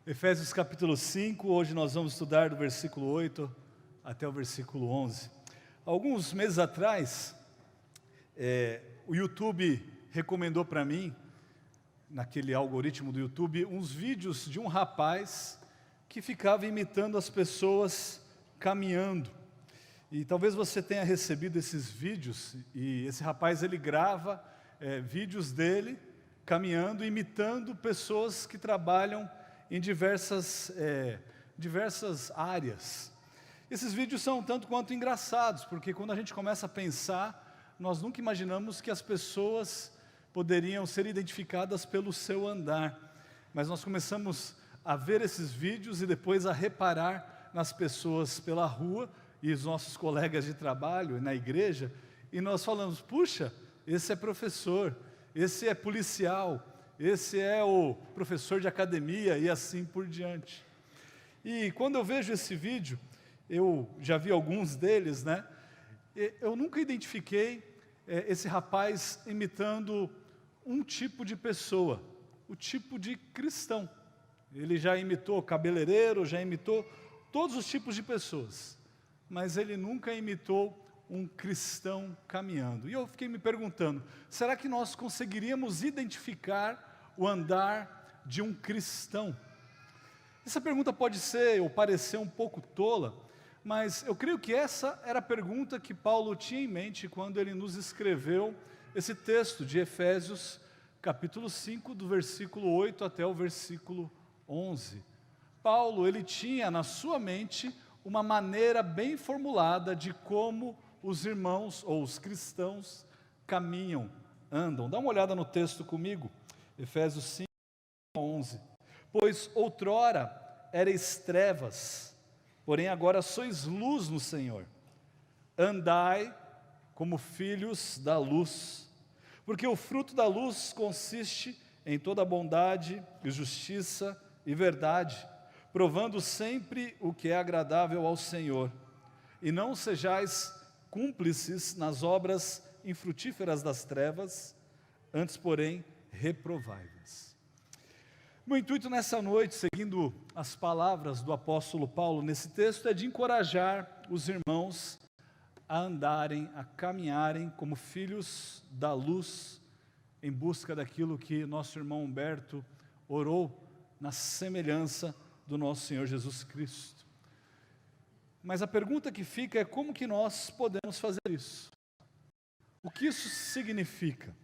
Efésios capítulo 5, hoje nós vamos estudar do versículo 8 até o versículo 11. Alguns meses atrás, o YouTube recomendou para mim, naquele algoritmo do YouTube, uns vídeos de um rapaz que ficava imitando as pessoas caminhando. E talvez você tenha recebido esses vídeos, e esse rapaz ele grava vídeos dele caminhando, imitando pessoas que trabalham em diversas áreas. Esses vídeos são tanto quanto engraçados, porque quando a gente começa a pensar, nós nunca imaginamos que as pessoas poderiam ser identificadas pelo seu andar. Mas nós começamos a ver esses vídeos e depois a reparar nas pessoas pela rua e os nossos colegas de trabalho e na igreja, e nós falamos, puxa, esse é professor, esse é policial, esse é o professor de academia e assim por diante. E quando eu vejo esse vídeo, eu já vi alguns deles, né? Eu nunca identifiquei esse rapaz imitando um tipo de pessoa, o tipo de cristão. Ele já imitou cabeleireiro, já imitou todos os tipos de pessoas, mas ele nunca imitou um cristão caminhando. E eu fiquei me perguntando, será que nós conseguiríamos identificar o andar de um cristão? Essa pergunta pode ser ou parecer um pouco tola, mas eu creio que essa era a pergunta que Paulo tinha em mente quando ele nos escreveu esse texto de Efésios, capítulo 5, do versículo 8 até o versículo 11. Paulo, ele tinha na sua mente uma maneira bem formulada de como os irmãos ou os cristãos caminham, andam. Dá uma olhada no texto comigo. Efésios 5, 11. Pois outrora erais trevas, porém agora sois luz no Senhor. Andai como filhos da luz, porque o fruto da luz consiste em toda bondade e justiça e verdade, provando sempre o que é agradável ao Senhor. E não sejais cúmplices nas obras infrutíferas das trevas, antes, porém, reprovai-vos. Meu intuito nessa noite, seguindo as palavras do apóstolo Paulo nesse texto, é de encorajar os irmãos a andarem, a caminharem como filhos da luz, em busca daquilo que nosso irmão Humberto orou, na semelhança do nosso Senhor Jesus Cristo. Mas a pergunta que fica é como que nós podemos fazer isso? O que isso significa?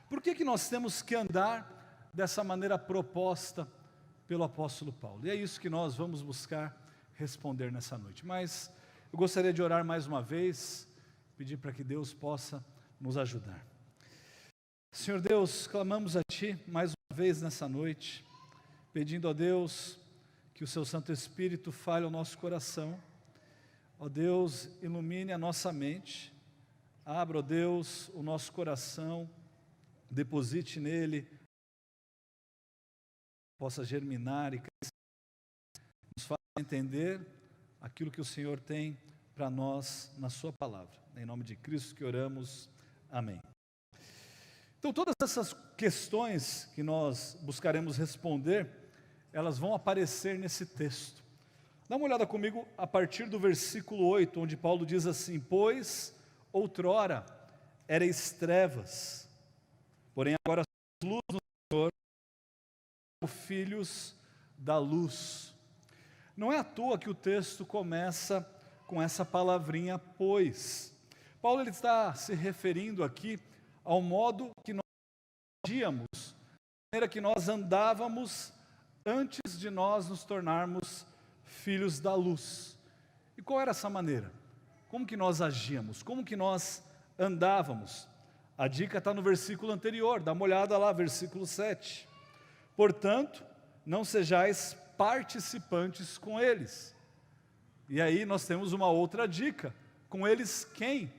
Por que nós temos que andar dessa maneira proposta pelo apóstolo Paulo? E é isso que nós vamos buscar responder nessa noite. Mas eu gostaria de orar mais uma vez, pedir para que Deus possa nos ajudar. Senhor Deus, clamamos a Ti mais uma vez nessa noite, pedindo a Deus que o Seu Santo Espírito fale ao nosso coração. Ó Deus, ilumine a nossa mente, abra, ó Deus, o nosso coração, deposite nele, possa germinar e crescer, nos faça entender aquilo que o Senhor tem para nós na sua palavra. Em nome de Cristo que oramos, amém. Então todas essas questões que nós buscaremos responder, elas vão aparecer nesse texto. Dá uma olhada comigo a partir do versículo 8, onde Paulo diz assim, pois outrora erais trevas, porém agora sois luz no Senhor, como filhos da luz. Não é à toa que o texto começa com essa palavrinha pois. Paulo ele está se referindo aqui ao modo que nós agíamos, a maneira que nós andávamos antes de nós nos tornarmos filhos da luz. E qual era essa maneira? Como que nós agíamos? Como que nós andávamos? A dica está no versículo anterior, dá uma olhada lá, versículo 7. Portanto, não sejais participantes com eles. E aí nós temos uma outra dica. Com eles quem?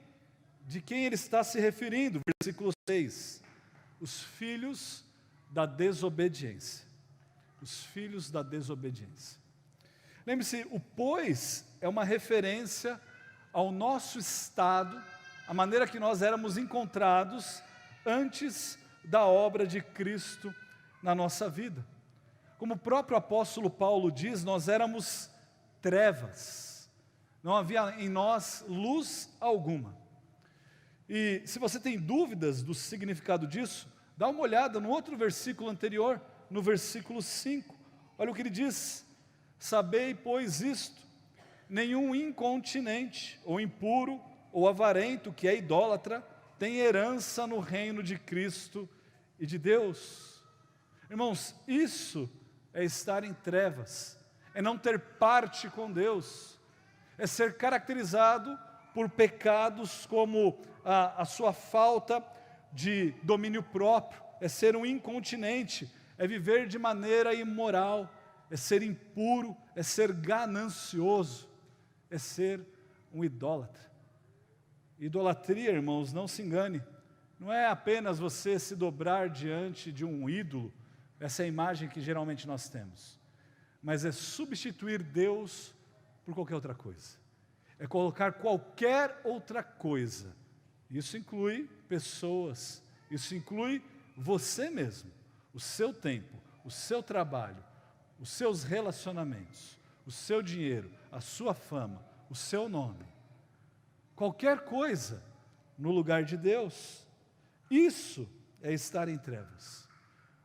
De quem ele está se referindo? Versículo 6. Os filhos da desobediência. Os filhos da desobediência. Lembre-se, o pois é uma referência ao nosso estado, a maneira que nós éramos encontrados antes da obra de Cristo na nossa vida. Como o próprio apóstolo Paulo diz, nós éramos trevas, não havia em nós luz alguma. E se você tem dúvidas do significado disso, dá uma olhada no outro versículo anterior, no versículo 5. Olha o que ele diz: sabei, pois, isto, nenhum incontinente, ou impuro, ou avarento, que é idólatra, tem herança no reino de Cristo e de Deus. Irmãos, isso é estar em trevas, é não ter parte com Deus, é ser caracterizado por pecados como a sua falta de domínio próprio, é ser um incontinente, é viver de maneira imoral, é ser impuro, é ser ganancioso, é ser um idólatra. Idolatria, irmãos, não se engane, não é apenas você se dobrar diante de um ídolo, essa é a imagem que geralmente nós temos, mas é substituir Deus por qualquer outra coisa, é colocar qualquer outra coisa. Isso inclui pessoas, isso inclui você mesmo, o seu tempo, o seu trabalho, os seus relacionamentos, o seu dinheiro, a sua fama, o seu nome. Qualquer coisa no lugar de Deus, isso é estar em trevas.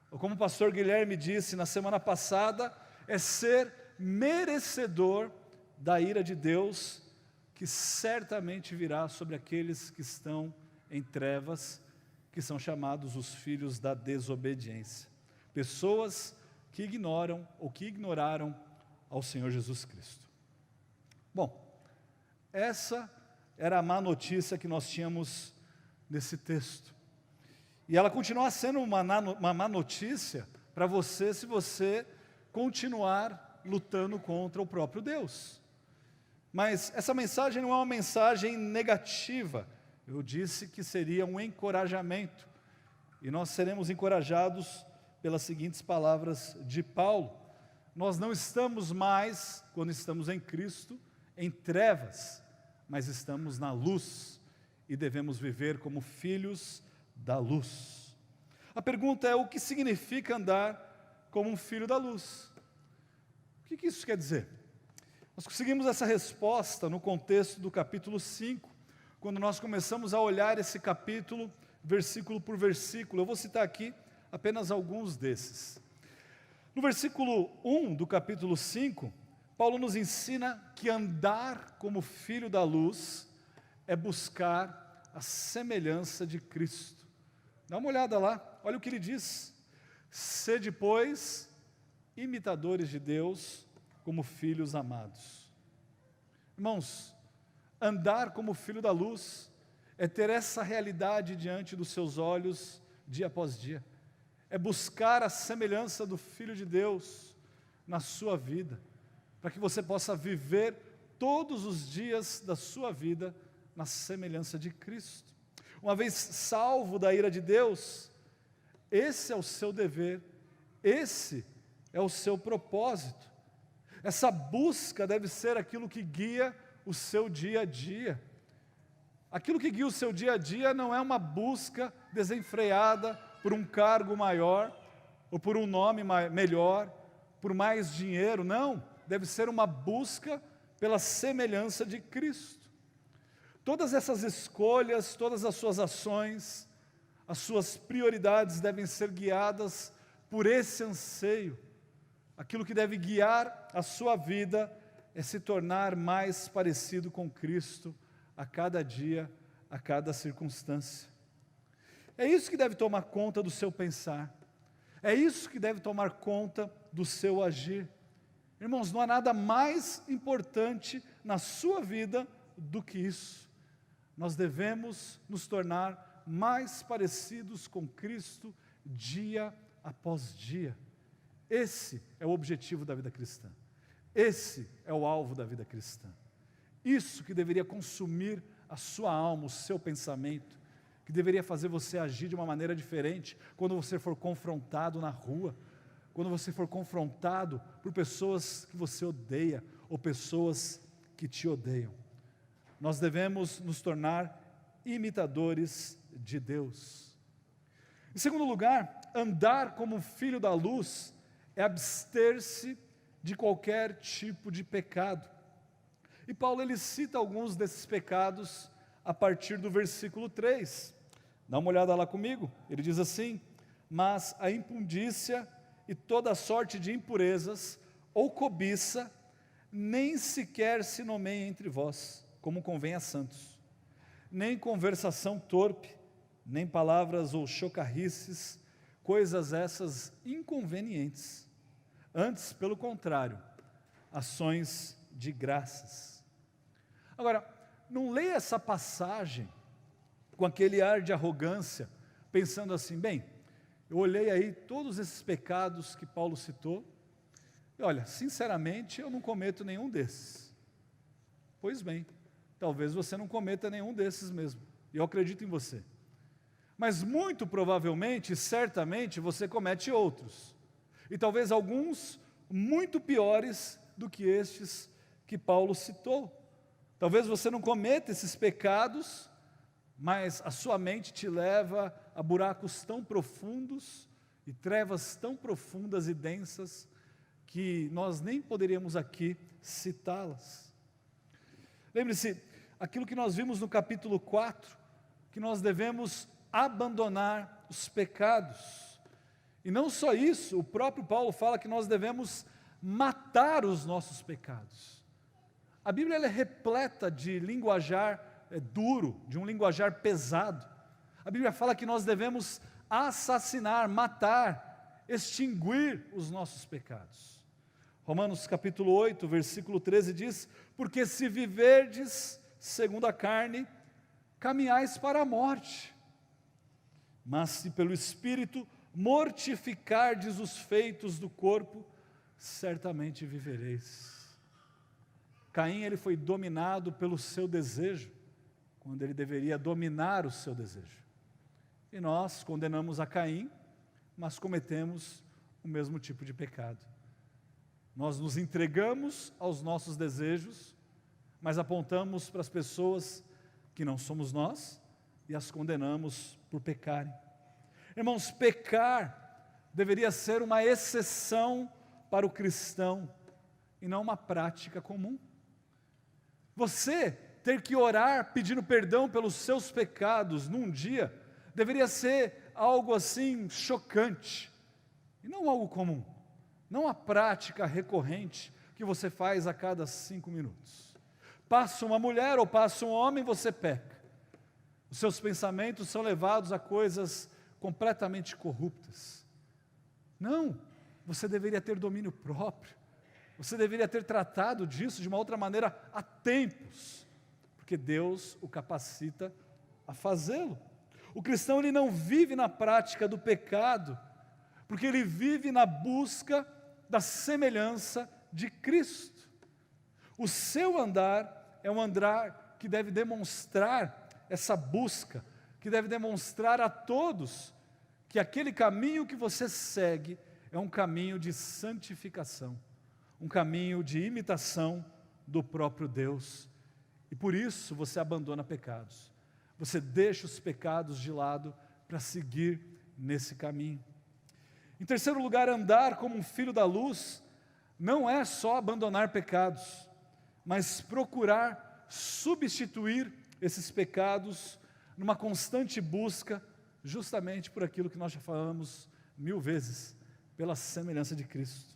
Ou como o pastor Guilherme disse na semana passada, é ser merecedor da ira de Deus, que certamente virá sobre aqueles que estão em trevas, que são chamados os filhos da desobediência. Pessoas que ignoram ou que ignoraram ao Senhor Jesus Cristo. Bom, essa era a má notícia que nós tínhamos nesse texto. E ela continua sendo uma má notícia para você, se você continuar lutando contra o próprio Deus. Mas essa mensagem não é uma mensagem negativa. Eu disse que seria um encorajamento. E nós seremos encorajados pelas seguintes palavras de Paulo: nós não estamos mais, quando estamos em Cristo, em trevas, mas estamos na luz e devemos viver como filhos da luz. A pergunta é: o que significa andar como um filho da luz? O que isso quer dizer? Nós conseguimos essa resposta no contexto do capítulo 5, quando nós começamos a olhar esse capítulo, versículo por versículo. Eu vou citar aqui apenas alguns desses. No versículo 1 do capítulo 5, Paulo nos ensina que andar como filho da luz é buscar a semelhança de Cristo. Dá uma olhada lá, olha o que ele diz: sede, pois, imitadores de Deus, como filhos amados. Irmãos, andar como filho da luz é ter essa realidade diante dos seus olhos dia após dia, é buscar a semelhança do Filho de Deus na sua vida, para que você possa viver todos os dias da sua vida na semelhança de Cristo. Uma vez salvo da ira de Deus, esse é o seu dever, esse é o seu propósito. Essa busca deve ser aquilo que guia o seu dia a dia. Aquilo que guia o seu dia a dia não é uma busca desenfreada por um cargo maior, ou por um nome melhor, por mais dinheiro, não. Deve ser uma busca pela semelhança de Cristo. Todas essas escolhas, todas as suas ações, as suas prioridades devem ser guiadas por esse anseio. Aquilo que deve guiar a sua vida é se tornar mais parecido com Cristo a cada dia, a cada circunstância. É isso que deve tomar conta do seu pensar. É isso que deve tomar conta do seu agir. Irmãos, não há nada mais importante na sua vida do que isso. Nós devemos nos tornar mais parecidos com Cristo dia após dia. Esse é o objetivo da vida cristã. Esse é o alvo da vida cristã. Isso que deveria consumir a sua alma, o seu pensamento, que deveria fazer você agir de uma maneira diferente quando você for confrontado na rua, quando você for confrontado por pessoas que você odeia ou pessoas que te odeiam. Nós devemos nos tornar imitadores de Deus. Em segundo lugar, andar como filho da luz é abster-se de qualquer tipo de pecado. E Paulo ele cita alguns desses pecados a partir do versículo 3. Dá uma olhada lá comigo. Ele diz assim: mas a impundícia e toda sorte de impurezas ou cobiça nem sequer se nomeia entre vós, como convém a santos. Nem conversação torpe, nem palavras ou chocarrices, coisas essas inconvenientes. Antes, pelo contrário, ações de graças. Agora, não leia essa passagem com aquele ar de arrogância, pensando assim, bem, eu olhei aí todos esses pecados que Paulo citou, e olha, sinceramente, eu não cometo nenhum desses. Pois bem, talvez você não cometa nenhum desses mesmo, e eu acredito em você. Mas muito provavelmente, certamente, você comete outros. E talvez alguns muito piores do que estes que Paulo citou. Talvez você não cometa esses pecados, mas a sua mente te leva a buracos tão profundos e trevas tão profundas e densas que nós nem poderíamos aqui citá-las. Lembre-se, aquilo que nós vimos no capítulo 4, que nós devemos abandonar os pecados. E não só isso, o próprio Paulo fala que nós devemos matar os nossos pecados. A Bíblia ela é repleta de linguajar duro, de um linguajar pesado. A Bíblia fala que nós devemos assassinar, matar, extinguir os nossos pecados. Romanos capítulo 8, versículo 13 diz: porque se viverdes segundo a carne, caminhais para a morte. Mas se pelo Espírito mortificardes os feitos do corpo, certamente vivereis. Caim ele foi dominado pelo seu desejo, quando ele deveria dominar o seu desejo. E nós condenamos a Caim, mas cometemos o mesmo tipo de pecado. Nós nos entregamos aos nossos desejos, mas apontamos para as pessoas que não somos nós e as condenamos por pecarem. Irmãos, pecar deveria ser uma exceção para o cristão e não uma prática comum. Você ter que orar pedindo perdão pelos seus pecados num dia deveria ser algo assim chocante e não algo comum, não a prática recorrente que você faz a cada 5 minutos. Passa uma mulher ou passa um homem, você peca. Os seus pensamentos são levados a coisas completamente corruptas. Não, você deveria ter domínio próprio. Você deveria ter tratado disso de uma outra maneira há tempos, porque Deus o capacita a fazê-lo. O cristão ele não vive na prática do pecado, porque ele vive na busca da semelhança de Cristo. O seu andar é um andar que deve demonstrar essa busca, que deve demonstrar a todos que aquele caminho que você segue é um caminho de santificação, um caminho de imitação do próprio Deus. E por isso você abandona pecados. Você deixa os pecados de lado para seguir nesse caminho. Em terceiro lugar, andar como um filho da luz não é só abandonar pecados, mas procurar substituir esses pecados numa constante busca, justamente por aquilo que nós já falamos 1000 vezes, pela semelhança de Cristo.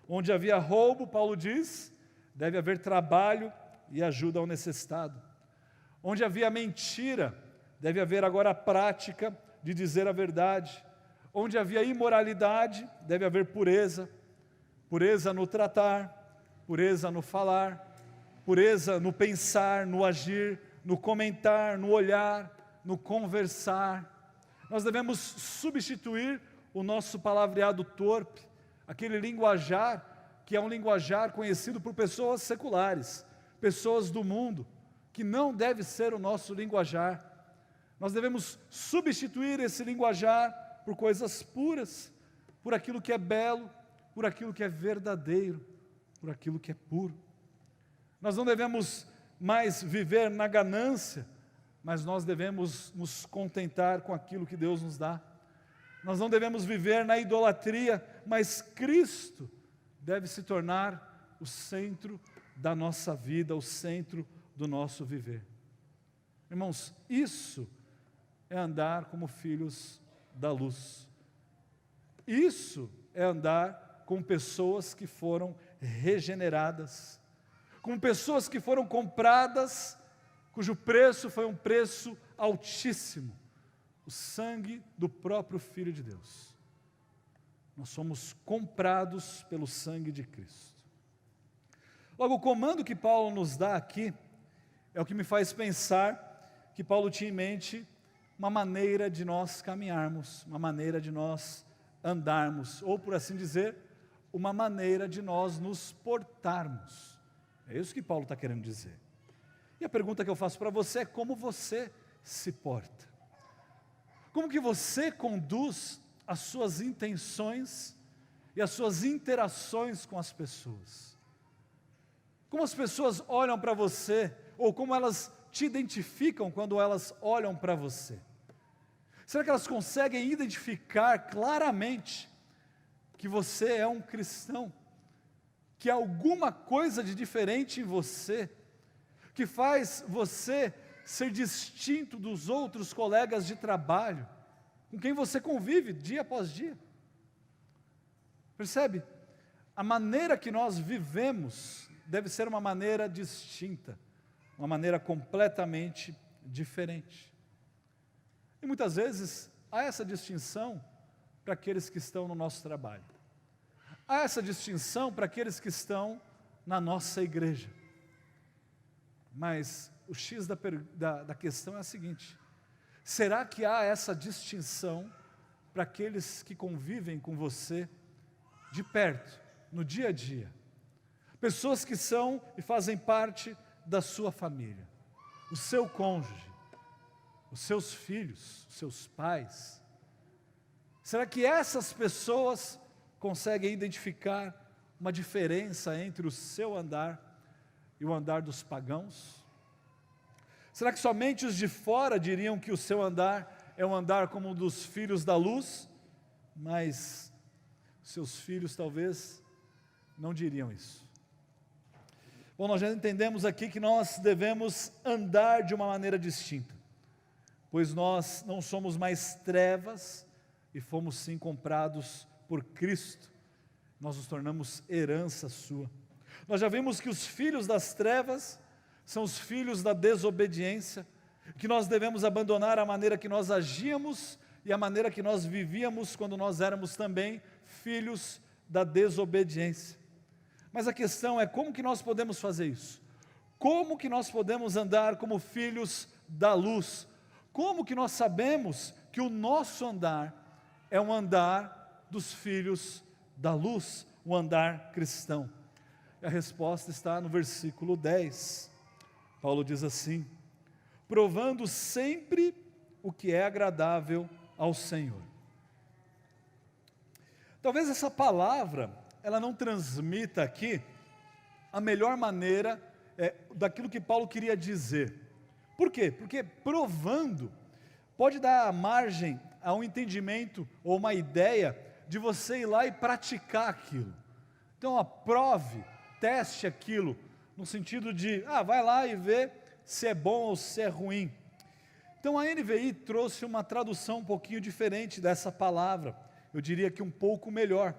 Onde havia roubo, Paulo diz, deve haver trabalho e ajuda ao necessitado. Onde havia mentira, deve haver agora a prática de dizer a verdade. Onde havia imoralidade, deve haver pureza. Pureza no tratar, pureza no falar, pureza no pensar, no agir, no comentar, no olhar, no conversar. Nós devemos substituir o nosso palavreado torpe, aquele linguajar que é um linguajar conhecido por pessoas seculares, pessoas do mundo, que não deve ser o nosso linguajar. Nós devemos substituir esse linguajar por coisas puras, por aquilo que é belo, por aquilo que é verdadeiro, por aquilo que é puro. Nós não devemos mais viver na ganância, mas nós devemos nos contentar com aquilo que Deus nos dá. Nós não devemos viver na idolatria, mas Cristo deve se tornar o centro da nossa vida, o centro do nosso viver. Irmãos, isso é andar como filhos da luz. Isso é andar com pessoas que foram regeneradas, com pessoas que foram compradas, cujo preço foi um preço altíssimo, o sangue do próprio Filho de Deus. Nós somos comprados pelo sangue de Cristo. Logo, o comando que Paulo nos dá aqui é o que me faz pensar que Paulo tinha em mente uma maneira de nós caminharmos, uma maneira de nós andarmos, ou por assim dizer, uma maneira de nós nos portarmos. É isso que Paulo está querendo dizer. E a pergunta que eu faço para você é como você se porta? Como que você conduz as suas intenções e as suas interações com as pessoas? Como as pessoas olham para você, ou como elas te identificam quando elas olham para você? Será que elas conseguem identificar claramente que você é um cristão? Que há alguma coisa de diferente em você, que faz você ser distinto dos outros colegas de trabalho, com quem você convive dia após dia? Percebe? A maneira que nós vivemos deve ser uma maneira distinta, uma maneira completamente diferente. E muitas vezes há essa distinção para aqueles que estão no nosso trabalho. Há essa distinção para aqueles que estão na nossa igreja. Mas o X da questão é a seguinte: será que há essa distinção para aqueles que convivem com você de perto, no dia a dia? Pessoas que são e fazem parte da sua família, o seu cônjuge, os seus filhos, os seus pais. Será que essas pessoas conseguem identificar uma diferença entre o seu andar e o andar dos pagãos? Será que somente os de fora diriam que o seu andar é um andar como o dos filhos da luz, mas seus filhos talvez não diriam isso? Bom, nós já entendemos aqui que nós devemos andar de uma maneira distinta, pois nós não somos mais trevas e fomos sim comprados por Cristo. Nós nos tornamos herança sua. Nós já vimos que os filhos das trevas são os filhos da desobediência, que nós devemos abandonar a maneira que nós agíamos e a maneira que nós vivíamos quando nós éramos também filhos da desobediência. Mas a questão é como que nós podemos fazer isso? Como que nós podemos andar como filhos da luz? Como que nós sabemos que o nosso andar é um andar dos filhos da luz, um andar cristão? A resposta está no versículo 10. Paulo diz assim: provando sempre o que é agradável ao Senhor. Talvez essa palavra, ela não transmita aqui a melhor maneira daquilo que Paulo queria dizer. Por quê? Porque provando pode dar margem a um entendimento ou uma ideia de você ir lá e praticar aquilo. Então, prove, teste aquilo, no sentido de, vai lá e vê se é bom ou se é ruim. Então a NVI trouxe uma tradução um pouquinho diferente dessa palavra, eu diria que um pouco melhor.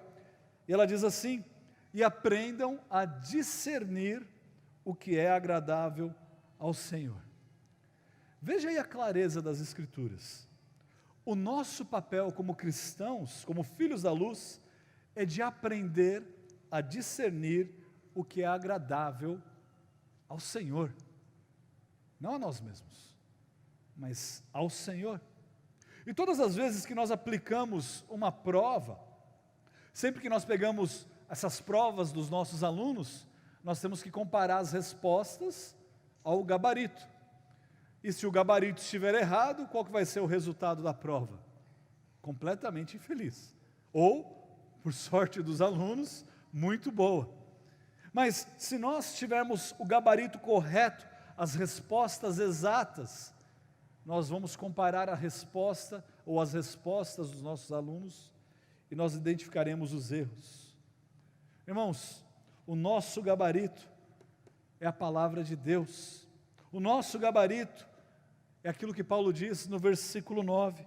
E ela diz assim: e aprendam a discernir o que é agradável ao Senhor. Veja aí a clareza das Escrituras. O nosso papel como cristãos, como filhos da luz, é de aprender a discernir o que é agradável ao Senhor. Não a nós mesmos, mas ao Senhor. E todas as vezes que nós aplicamos uma prova, sempre que nós pegamos essas provas dos nossos alunos, nós temos que comparar as respostas ao gabarito. E se o gabarito estiver errado, qual que vai ser o resultado da prova? Completamente infeliz. Ou, por sorte dos alunos, muito boa. Mas se nós tivermos o gabarito correto, as respostas exatas, nós vamos comparar a resposta, ou as respostas dos nossos alunos e nós identificaremos os erros. Irmãos, o nosso gabarito é a palavra de Deus. O nosso gabarito é aquilo que Paulo diz no versículo 9.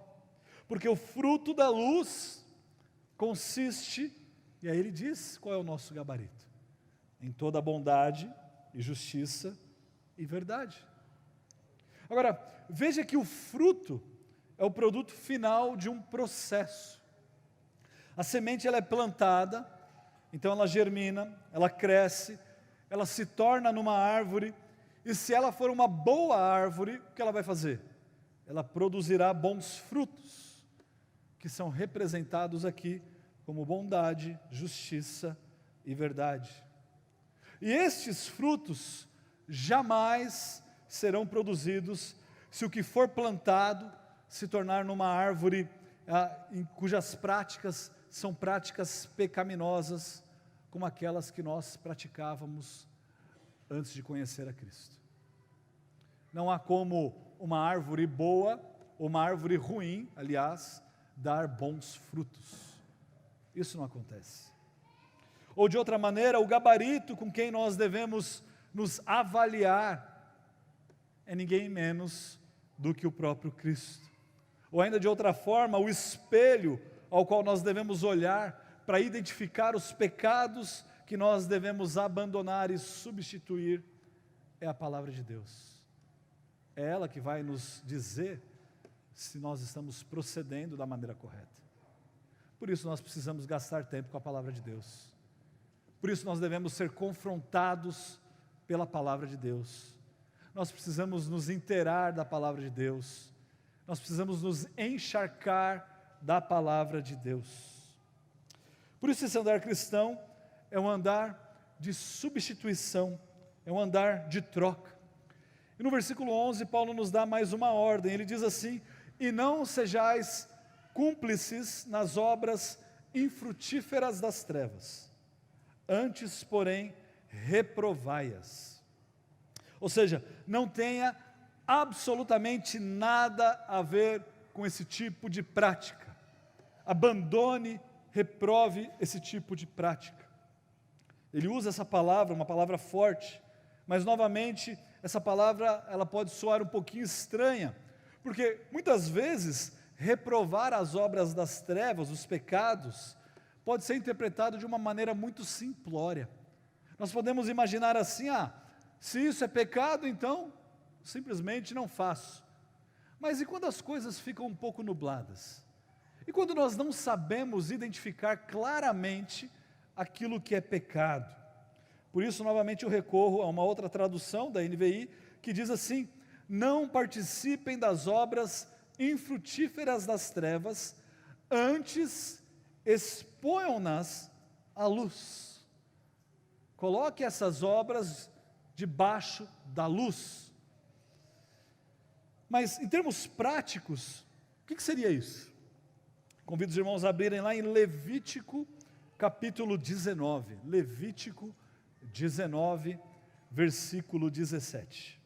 Porque o fruto da luz consiste, e aí ele diz qual é o nosso gabarito: em toda bondade e justiça e verdade. Agora, veja que o fruto é o produto final de um processo. A semente ela é plantada, então ela germina, ela cresce, ela se torna numa árvore, e se ela for uma boa árvore, o que ela vai fazer? Ela produzirá bons frutos, que são representados aqui como bondade, justiça e verdade. E estes frutos jamais serão produzidos se o que for plantado se tornar numa árvore em cujas práticas são práticas pecaminosas, como aquelas que nós praticávamos antes de conhecer a Cristo. Não há como uma árvore boa, ou uma árvore ruim, aliás, dar bons frutos. Isso não acontece. Ou de outra maneira, o gabarito com quem nós devemos nos avaliar é ninguém menos do que o próprio Cristo. Ou ainda de outra forma, o espelho ao qual nós devemos olhar para identificar os pecados que nós devemos abandonar e substituir é a palavra de Deus. É ela que vai nos dizer se nós estamos procedendo da maneira correta. Por isso nós precisamos gastar tempo com a palavra de Deus. Por isso nós devemos ser confrontados pela palavra de Deus. Nós precisamos nos inteirar da palavra de Deus. Nós precisamos nos encharcar da palavra de Deus. Por isso esse andar cristão é um andar de substituição, é um andar de troca. E no versículo 11, Paulo nos dá mais uma ordem, ele diz assim: e não sejais cúmplices nas obras infrutíferas das trevas, antes, porém, reprovai-as. Ou seja, não tenha absolutamente nada a ver com esse tipo de prática. Abandone, reprove esse tipo de prática. Ele usa essa palavra, uma palavra forte, mas novamente essa palavra ela pode soar um pouquinho estranha, porque muitas vezes reprovar as obras das trevas, os pecados, pode ser interpretado de uma maneira muito simplória. Nós podemos imaginar assim: se isso é pecado, então simplesmente não faço. Mas e quando as coisas ficam um pouco nubladas? E quando nós não sabemos identificar claramente aquilo que é pecado? Por isso, novamente, eu recorro a uma outra tradução da NVI, que diz assim: não participem das obras infrutíferas das trevas, antes exponham-nas à luz. Coloque essas obras debaixo da luz. Mas em termos práticos, o que seria isso? Convido os irmãos a abrirem lá em Levítico capítulo 19, Levítico 19, versículo 17.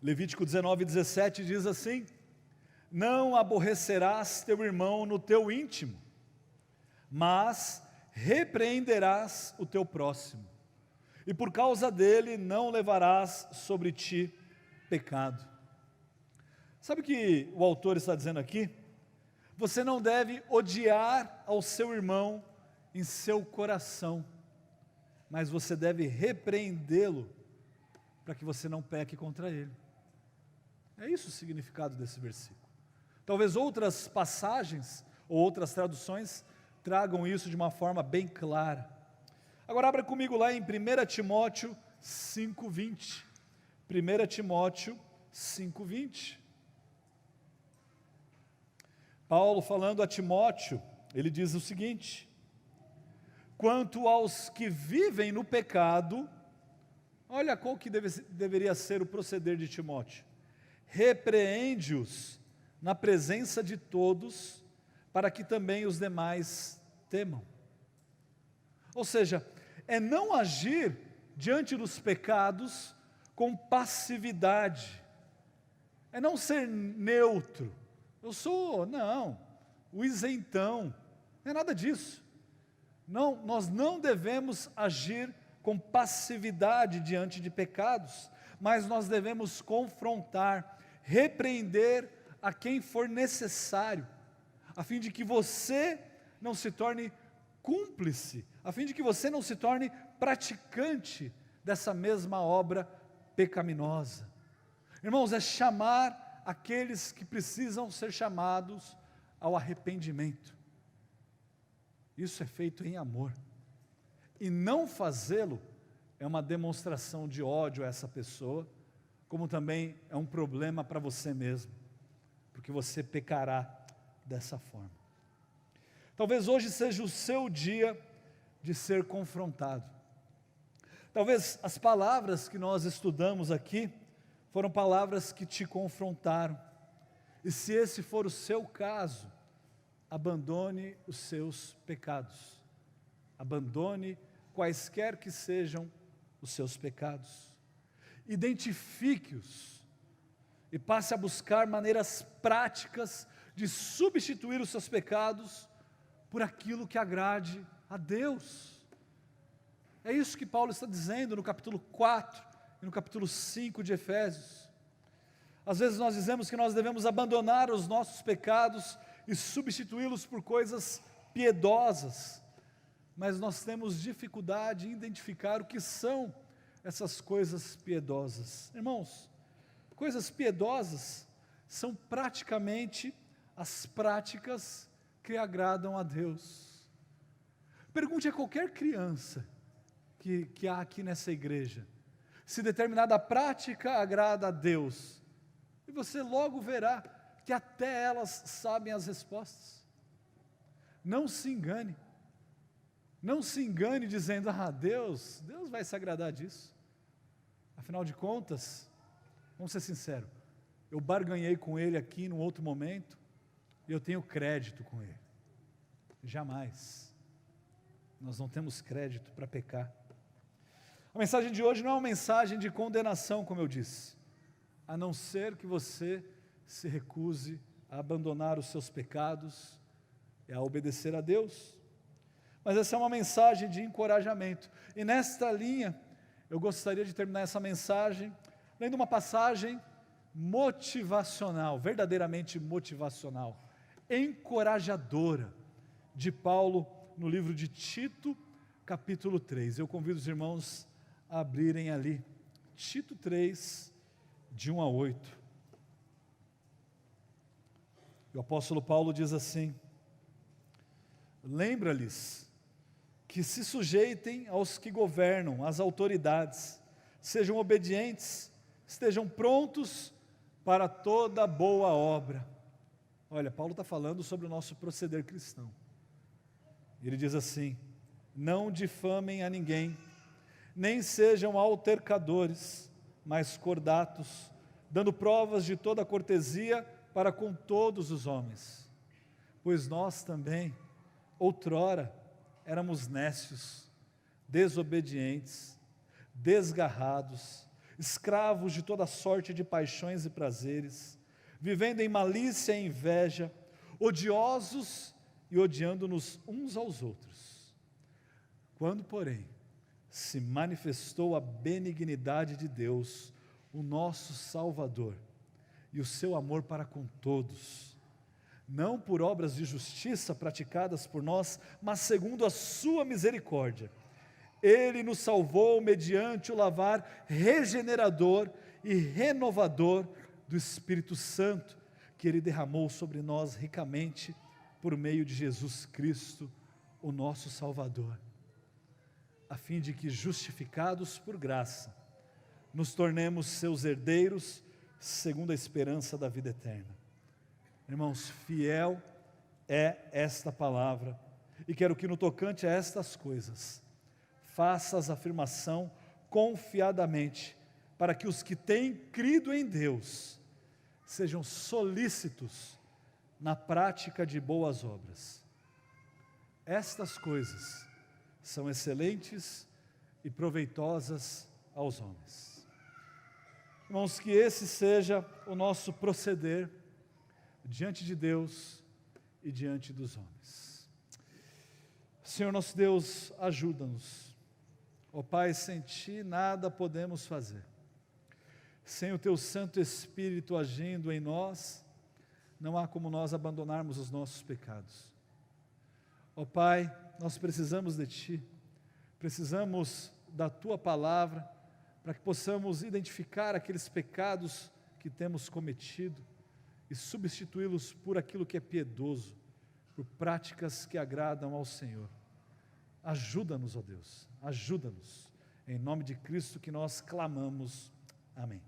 Levítico 19, 17 diz assim: não aborrecerás teu irmão no teu íntimo, mas repreenderás o teu próximo, e por causa dele não levarás sobre ti pecado. Sabe o que o autor está dizendo aqui? Você não deve odiar ao seu irmão em seu coração, mas você deve repreendê-lo para que você não peque contra ele. É isso o significado desse versículo. Talvez outras passagens ou outras traduções tragam isso de uma forma bem clara. Agora abra comigo lá em 1 Timóteo 5:20. 1 Timóteo 5:20. Paulo falando a Timóteo, ele diz o seguinte: quanto aos que vivem no pecado, olha qual que deveria ser o proceder de Timóteo: repreende-os na presença de todos, para que também os demais temam. Ou seja, é não agir diante dos pecados com passividade. É não ser neutro. Eu sou, não, o isentão. Não é nada disso. Não, nós não devemos agir com passividade diante de pecados, mas nós devemos confrontar, repreender a quem for necessário, a fim de que você não se torne cúmplice, a fim de que você não se torne praticante dessa mesma obra pecaminosa. Irmãos, é chamar aqueles que precisam ser chamados ao arrependimento. Isso é feito em amor. E não fazê-lo é uma demonstração de ódio a essa pessoa, como também é um problema para você mesmo, porque você pecará dessa forma. Talvez hoje seja o seu dia de ser confrontado. Talvez as palavras que nós estudamos aqui foram palavras que te confrontaram. E se esse for o seu caso, abandone os seus pecados. Abandone quaisquer que sejam os seus pecados. Identifique-os e passe a buscar maneiras práticas de substituir os seus pecados por aquilo que agrade a Deus. É isso que Paulo está dizendo no capítulo 4 e no capítulo 5 de Efésios. Às vezes nós dizemos que nós devemos abandonar os nossos pecados e substituí-los por coisas piedosas, mas nós temos dificuldade em identificar o que são essas coisas piedosas. Irmãos, coisas piedosas são praticamente as práticas que agradam a Deus. Pergunte a qualquer criança que há aqui nessa igreja, se determinada prática agrada a Deus, e você logo verá que até elas sabem as respostas. Não se engane. Não se engane dizendo, Deus vai se agradar disso. Afinal de contas, vamos ser sinceros, eu barganhei com Ele aqui num outro momento, e eu tenho crédito com Ele. Jamais. Nós não temos crédito para pecar. A mensagem de hoje não é uma mensagem de condenação, como eu disse, a não ser que você se recuse a abandonar os seus pecados e a obedecer a Deus. Mas essa é uma mensagem de encorajamento. E nesta linha, eu gostaria de terminar essa mensagem lendo uma passagem motivacional, verdadeiramente motivacional, encorajadora, de Paulo no livro de Tito, capítulo 3. Eu convido os irmãos a abrirem ali, Tito 3, de 1 a 8. O apóstolo Paulo diz assim: lembra-lhes que se sujeitem aos que governam, às autoridades, sejam obedientes, estejam prontos para toda boa obra. Olha, Paulo está falando sobre o nosso proceder cristão. Ele diz assim: não difamem a ninguém, nem sejam altercadores, mas cordatos, dando provas de toda cortesia para com todos os homens. Pois nós também, outrora, éramos nécios, desobedientes, desgarrados, escravos de toda sorte de paixões e prazeres, vivendo em malícia e inveja, odiosos e odiando-nos uns aos outros. Quando, porém, se manifestou a benignidade de Deus, o nosso Salvador, e o seu amor para com todos, não por obras de justiça praticadas por nós, mas segundo a sua misericórdia, Ele nos salvou mediante o lavar regenerador e renovador do Espírito Santo, que Ele derramou sobre nós ricamente, por meio de Jesus Cristo, o nosso Salvador, a fim de que, justificados por graça, nos tornemos seus herdeiros, segundo a esperança da vida eterna. Irmãos, fiel é esta palavra, e quero que no tocante a estas coisas, faças afirmação confiadamente, para que os que têm crido em Deus, sejam solícitos na prática de boas obras. Estas coisas são excelentes e proveitosas aos homens. Irmãos, que esse seja o nosso proceder diante de Deus e diante dos homens. Senhor nosso Deus, ajuda-nos. Ó Pai, sem Ti nada podemos fazer. Sem o Teu Santo Espírito agindo em nós, não há como nós abandonarmos os nossos pecados. Ó Pai, nós precisamos de Ti, precisamos da Tua palavra, para que possamos identificar aqueles pecados que temos cometido e substituí-los por aquilo que é piedoso, por práticas que agradam ao Senhor. Ajuda-nos, ó Deus, ajuda-nos. Em nome de Cristo que nós clamamos. Amém.